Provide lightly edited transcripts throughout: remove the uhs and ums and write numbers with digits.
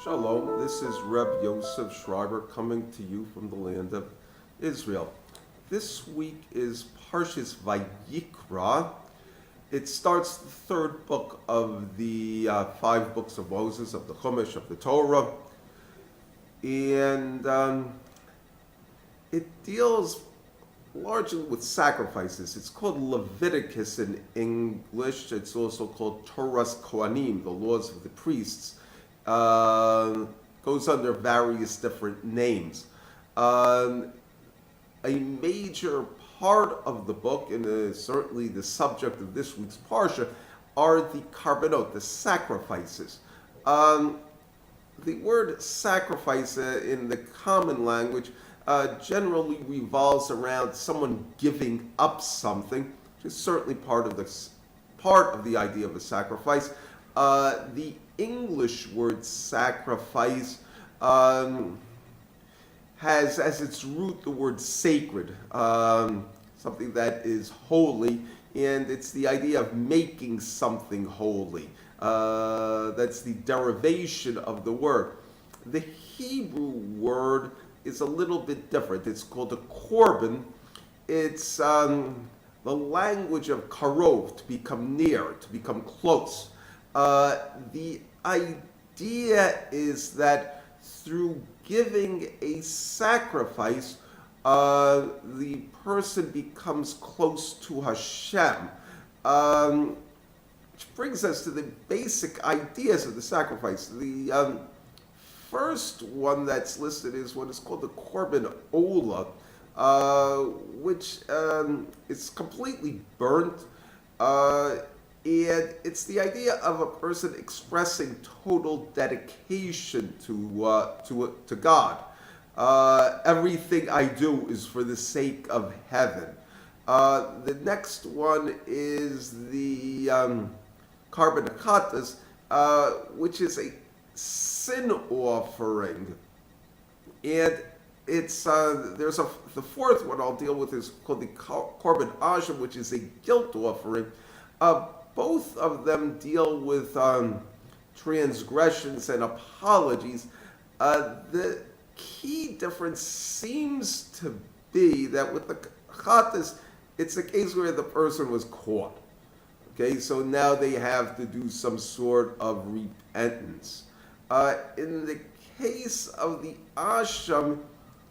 Shalom, this is Reb Yoseph Schreiber coming to you from the land of Israel. This week is Parshas VaYikra. It starts the third book of the 5 books of Moses, of the Chumash, of the Torah. And it deals largely with sacrifices. It's called Leviticus in English. It's also called Torah's Kohanim, the laws of the priests. Goes under various different names. A major part of the book, and certainly the subject of this week's parsha, are the karbanot, the sacrifices. The word sacrifice in the common language generally revolves around someone giving up something, which is certainly part of the idea of a sacrifice. The English word sacrifice has as its root the word sacred, something that is holy, and it's the idea of making something holy. That's the derivation of the word. The Hebrew word is a little bit different. It's called a korban. It's the language of karov, to become near, to become close. The idea is that through giving a sacrifice, the person becomes close to Hashem. Which brings us to the basic ideas of the sacrifice. The first one that's listed is what is called the korban ola, which is completely burnt. And it's the idea of a person expressing total dedication to God. Everything I do is for the sake of heaven. The next one is the karban akatas, which is a sin offering, and it's the fourth one I'll deal with is called the korban asham, which is a guilt offering. Both of them deal with transgressions and apologies. The key difference seems to be that with the chatas, it's a case where the person was caught. Okay, so now they have to do some sort of repentance. In the case of the asham,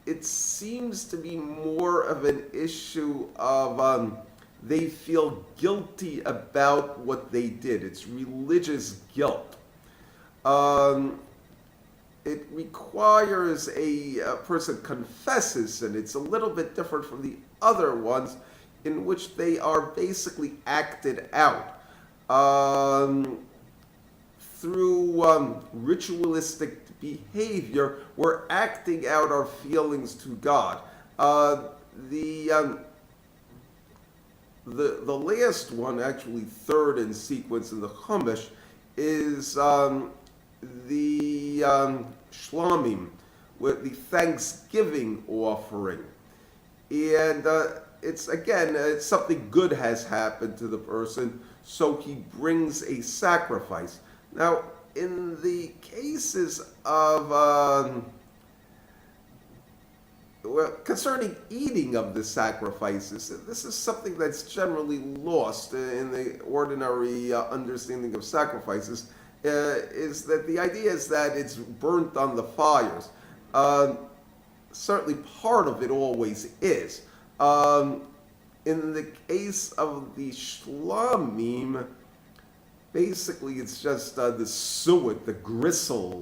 it seems to be more of an issue of they feel guilty about what they did. It's religious guilt. It requires a person confesses, and it's a little bit different from the other ones in which they are basically acted out through ritualistic behavior. We're acting out our feelings to God. The last one, actually third in sequence in the Chumash, is the shlamim, with the thanksgiving offering. And it's something good has happened to the person, so he brings a sacrifice. Now, in the cases of concerning eating of the sacrifices, this is something that's generally lost in the ordinary understanding of sacrifices, is that the idea is that it's burnt on the fires. Certainly part of it always is. In the case of the shlamim, basically it's just the suet, the gristle,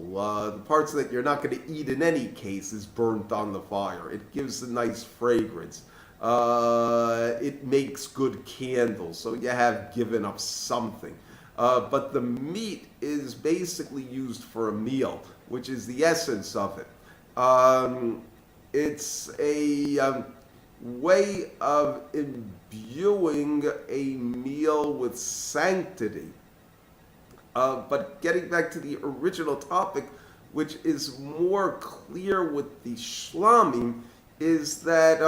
the parts that you're not going to eat in any case is burnt on the fire. It gives a nice fragrance. It makes good candles, so you have given up something. But the meat is basically used for a meal, which is the essence of it. It's a way of imbuing a meal with sanctity. But getting back to the original topic, which is more clear with the shlamim, is that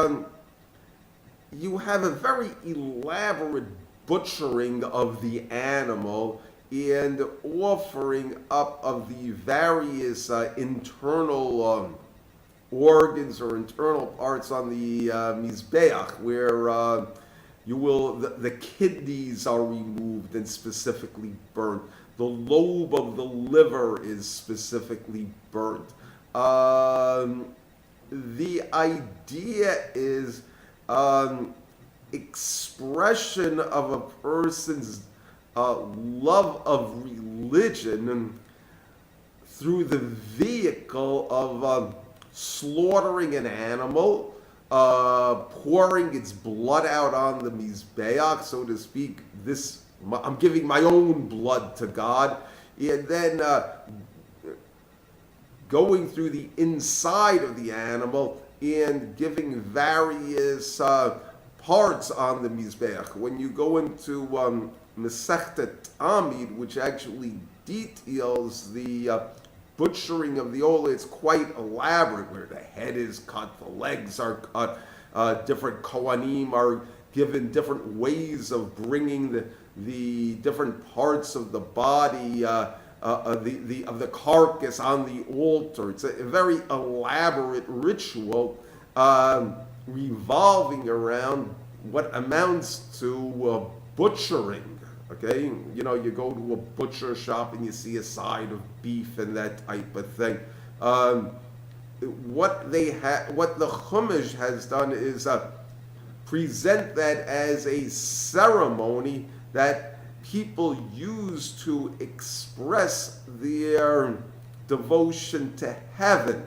you have a very elaborate butchering of the animal, and offering up of the various internal organs or internal parts on the Mizbeach, where the kidneys are removed and specifically burnt. The lobe of the liver is specifically burnt. The idea is expression of a person's love of religion through the vehicle of slaughtering an animal, pouring its blood out on the Mizbeach, so to speak. I'm giving my own blood to God, and then going through the inside of the animal and giving various parts on the Mizbeach. When you go into Masechtet Amid, which actually details the butchering of the ola, it's quite elaborate, where the head is cut, the legs are cut, different kohanim are given different ways of bringing the different parts of the body of the carcass on the altar. It's a very elaborate ritual revolving around what amounts to butchering. Okay, you know, you go to a butcher shop and you see a side of beef and that type of thing. What the Chumash has done is present that as a ceremony that people use to express their devotion to heaven.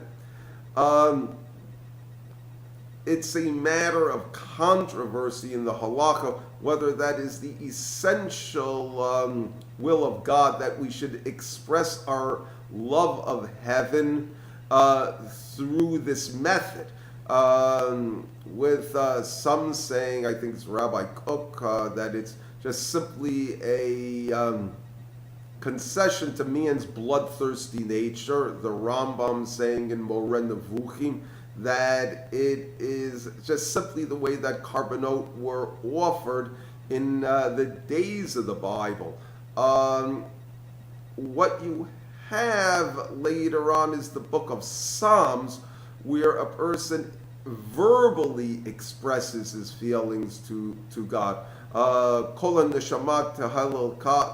It's a matter of controversy in the halacha whether that is the essential will of God, that we should express our love of heaven through this method. With some saying, I think it's Rabbi Kook, that it's just simply a concession to man's bloodthirsty nature. The Rambam saying in Moreh Nevuchim that it is just simply the way that korbanot were offered in the days of the Bible. What you have later on is the book of Psalms, where a person verbally expresses his feelings to God. Kol ha-neshamat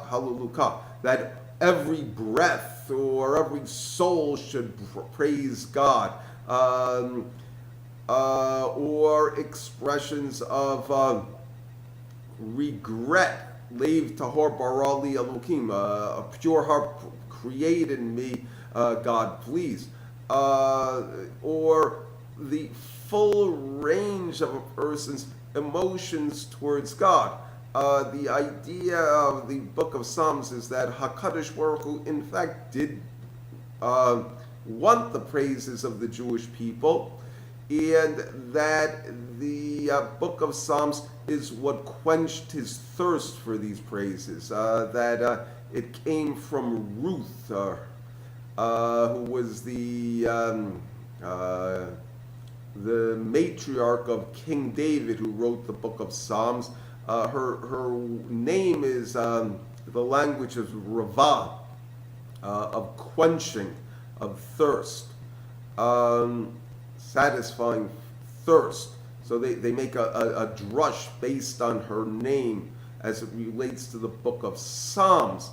hallelujah, that every breath or every soul should praise God. Or expressions of regret, Leiv tahor barali elokim, a pure heart create in me, God please. Or the full range of a person's emotions towards God. The idea of the book of Psalms is that HaKadosh Baruch Hu in fact did want the praises of the Jewish people, and that the book of Psalms is what quenched his thirst for these praises, that it came from Ruth, who was the matriarch of King David, who wrote the book of Psalms. Her name is the language of Ravah, of quenching, of thirst, satisfying thirst. So they make a drush based on her name as it relates to the book of Psalms.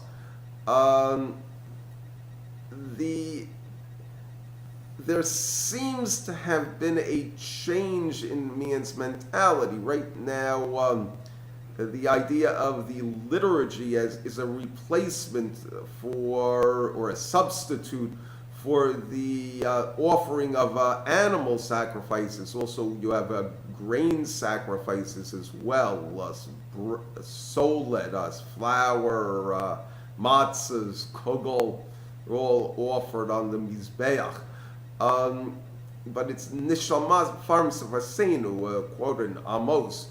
There seems to have been a change in man's mentality. Right now, the idea of the liturgy is a replacement for, or a substitute for the offering of animal sacrifices. Also, you have grain sacrifices as well, soled, flour, matzahs, kugel, all offered on the Mizbeach. But it's Nishamas Farms of Hasenu, quoted in Amos,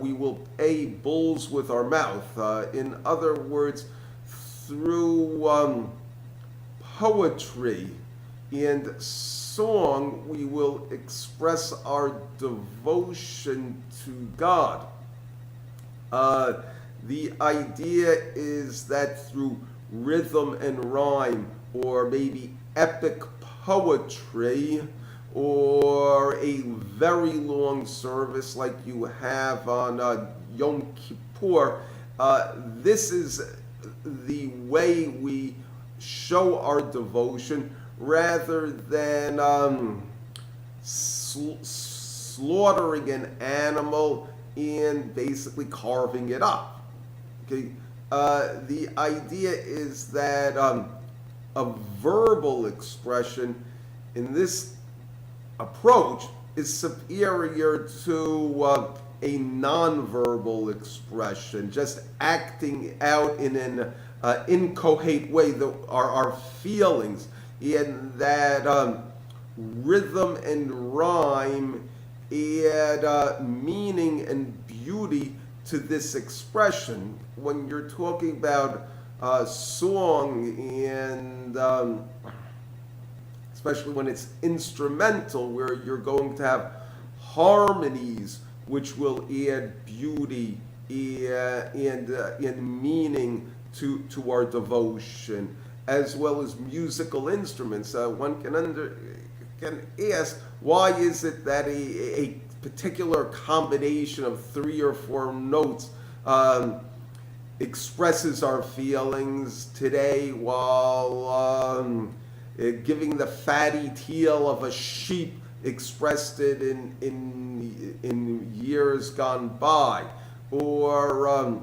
we will pay bulls with our mouth. In other words, through poetry and song, we will express our devotion to God. The idea is that through rhythm and rhyme, or maybe epic poetry, or a very long service like you have on Yom Kippur, this is the way we show our devotion rather than slaughtering an animal and basically carving it up. Okay, the idea is that a verbal expression in this approach is superior to a nonverbal expression, just acting out in an inchoate way, our feelings, in that rhythm and rhyme add meaning and beauty to this expression. When you're talking about song and especially when it's instrumental, where you're going to have harmonies which will add beauty and meaning to our devotion, as well as musical instruments. One can ask, why is it that a particular combination of 3 or 4 notes expresses our feelings today, while giving the fatty tail of a sheep expressed it in years gone by, or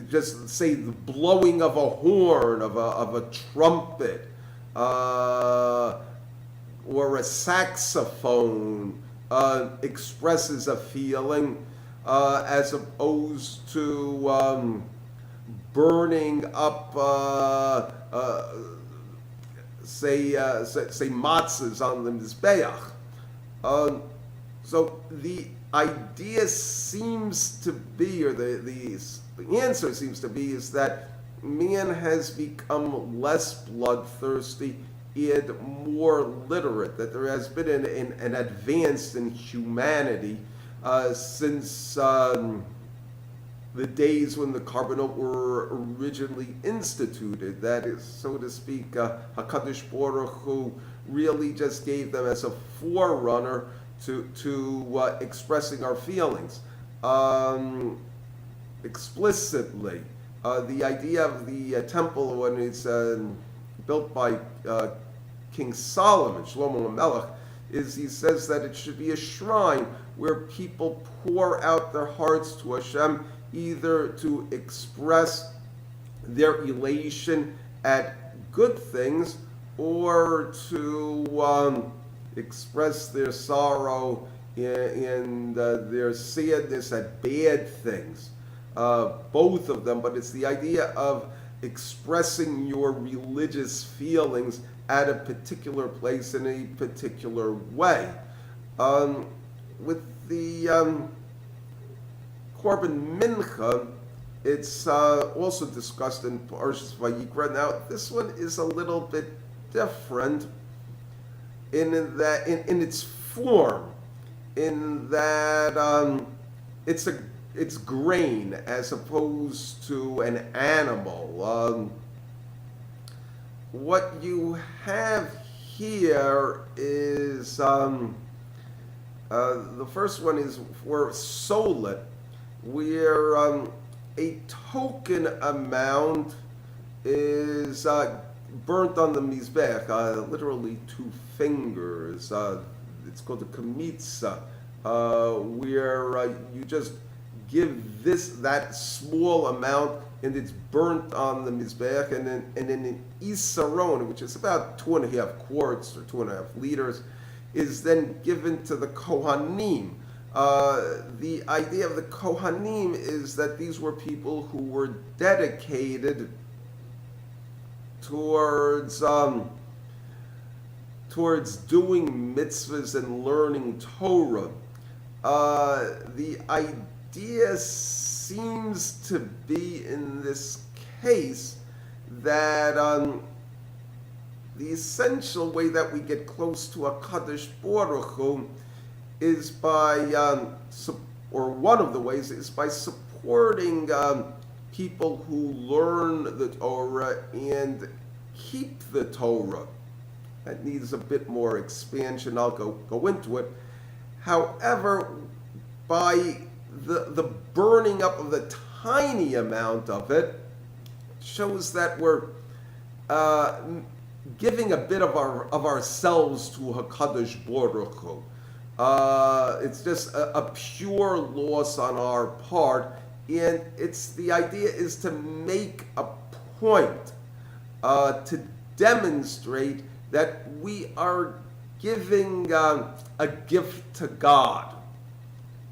just say the blowing of a horn, of a trumpet, or a saxophone expresses a feeling, as opposed to burning up, say matzahs on the mizbeach. So the idea seems to be, or the answer seems to be, is that man has become less bloodthirsty and more literate, that there has been an advance in humanity since the days when the carbonot were originally instituted. That is, so to speak, HaKadosh Baruch Hu really just gave them as a forerunner to expressing our feelings explicitly. The idea of the temple, when it's built by King Solomon, Shlomo HaMelech, is he says that it should be a shrine where people pour out their hearts to Hashem, either to express their elation at good things, or to express their sorrow and their sadness at bad things. Both of them, but it's the idea of expressing your religious feelings at a particular place in a particular way. With the Korban Mincha, it's also discussed in Parshas VaYikra. Now, this one is a little bit different in that, in its form, in that it's grain as opposed to an animal. What you have here is the first one is for solet, where a token amount is burnt on the mizbech, literally 2 fingers. It's called a kamitza, where you just give that small amount, and it's burnt on the mizbech, and then an isaron, which is about 2.5 quarts or 2.5 liters, is then given to the kohanim. The idea of the kohanim is that these were people who were dedicated towards doing mitzvahs and learning Torah. The idea seems to be in this case that the essential way that we get close to HaKadosh Baruch Hu is by, or one of the ways is by supporting people who learn the Torah and keep the Torah. That needs a bit more expansion. I'll go into it. However, by the burning up of the tiny amount of it, shows that we're giving a bit of ourselves to HaKadosh Baruch Hu. It's just a pure loss on our part, and the idea is to make a point, to demonstrate that we are giving a gift to God,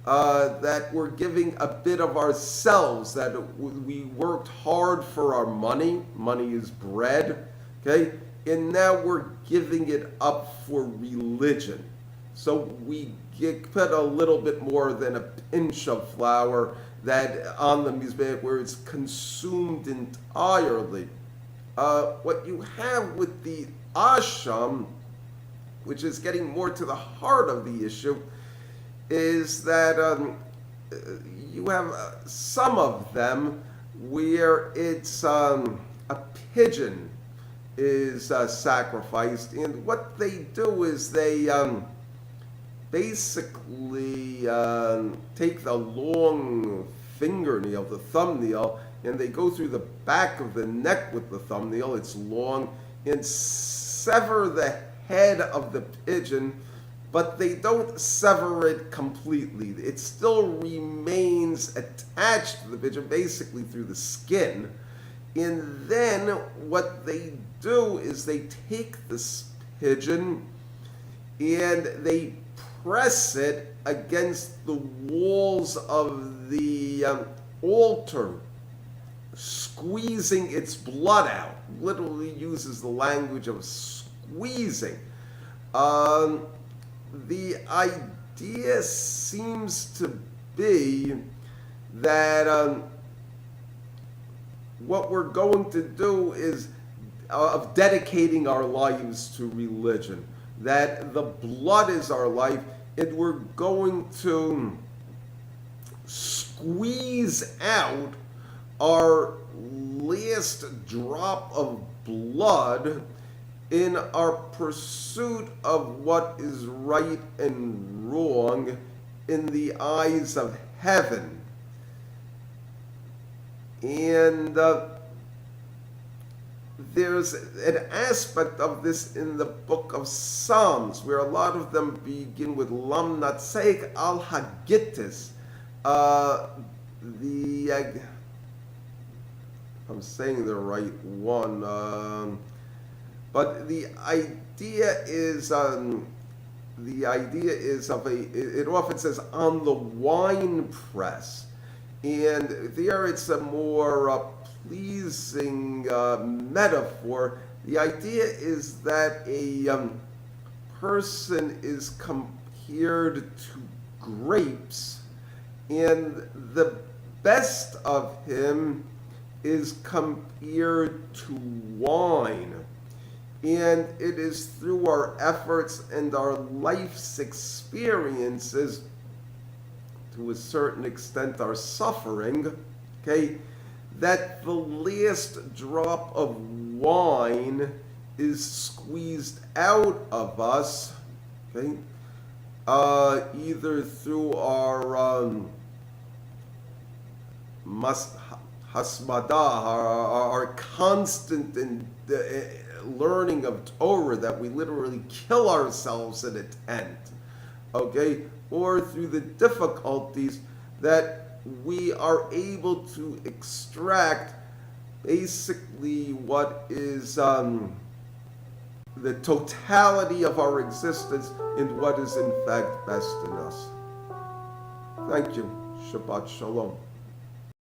that we're giving a bit of ourselves, that we worked hard for our money. Money is bread, okay? And now we're giving it up for religion. So we put a little bit more than a pinch of flour that on the mizbech where it's consumed entirely. What you have with the asham, which is getting more to the heart of the issue, is that you have some of them where it's a pigeon is sacrificed, and what they do is they basically take the long fingernail, the thumbnail, and they go through the back of the neck with the thumbnail, it's long, and sever the head of the pigeon, but they don't sever it completely. It still remains attached to the pigeon, basically through the skin. And then what they do is they take this pigeon and they press it against the walls of the altar, squeezing its blood out. Literally uses the language of squeezing. The idea seems to be that what we're going to do is of dedicating our lives to religion, that the blood is our life, and we're going to squeeze out our last drop of blood in our pursuit of what is right and wrong in the eyes of heaven. And there's an aspect of this in the book of Psalms, where a lot of them begin with Lam Natseik al Hagittis. I'm saying the right one, but the idea is it often says on the wine press, and there it's a more pleasing metaphor. The idea is that a person is compared to grapes, and the best of him is compared to wine. And it is through our efforts and our life's experiences, to a certain extent our suffering, okay, that the last drop of wine is squeezed out of us, okay, either through our hasmada, our constant learning of Torah, that we literally kill ourselves in a tent, okay, or through the difficulties that we are able to extract basically what is the totality of our existence and what is in fact best in us. Thank you. Shabbat Shalom.